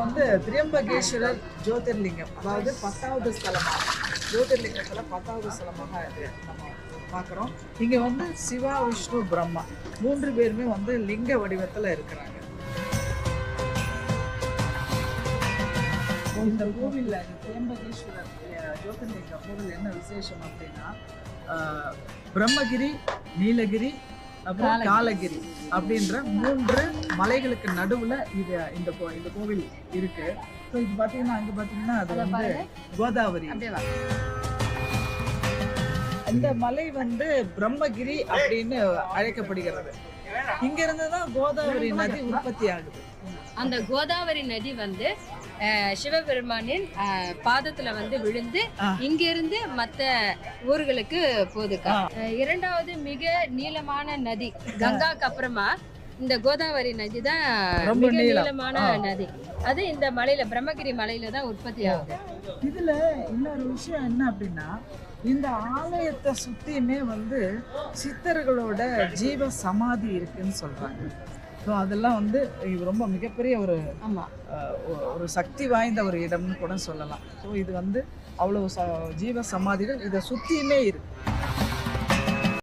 வந்து திரியம்பகேஸ்வரர் ஜோதிர்லிங்கம், அதாவது 10வது ஸ்தலமாக, ஜோதிர்லிங்கத்தில் 10வது ஸ்தலமாக இது நம்ம பார்க்குறோம். இங்கே வந்து சிவா, விஷ்ணு, பிரம்மா 3 பேருமே வந்து லிங்க வடிவத்தில் இருக்கிறாங்க. இந்த கோவிலில் திரியம்பகேஸ்வரர் ஜோதிர்லிங்க கோவில் என்ன விசேஷம் அப்படின்னா, பிரம்மகிரி, நீலகிரி, அப்புறம் காலகிரி அப்படின்ற 3 மலைகளுக்கு நடுவில் இந்த கோவில் இருக்கு. ஸோ இது பார்த்தீங்கன்னா அங்கே பார்த்தீங்கன்னா அது வந்து கோதாவரி. இந்த மலை வந்து பிரம்மகிரி அப்படின்னு அழைக்கப்படுகிறது. இங்க இருந்து தான் கோதாவரி நதி உற்பத்தி ஆகுது. அந்த கோதாவரி நதி வந்து சிவபெருமானின் பாதத்துல வந்து விழுந்து இங்கிருந்து மற்ற ஊர்களுக்கு போகுதுக்கா. 2வது மிக நீளமான நதி கங்காக்கு அப்புறமா இந்த கோதாவரி நதி தான் மிக நீளமான நதி. அது இந்த மலையில, பிரம்மகிரி மலையில தான் உற்பத்தி ஆகுது. இதுல இன்னொரு விஷயம் என்ன அப்படின்னா, இந்த ஆலயத்தை சுத்தியுமே வந்து சித்தர்களோட ஜீவ சமாதி இருக்குன்னு சொல்றாங்க. ஸோ அதெல்லாம் வந்து இது ரொம்ப மிகப்பெரிய ஒரு சக்தி வாய்ந்த ஒரு இடம்னு கூட சொல்லலாம். ஸோ இது வந்து அவ்வளோ ஜீவ சமாதிகள் இதை சுற்றியுமே இருக்கு.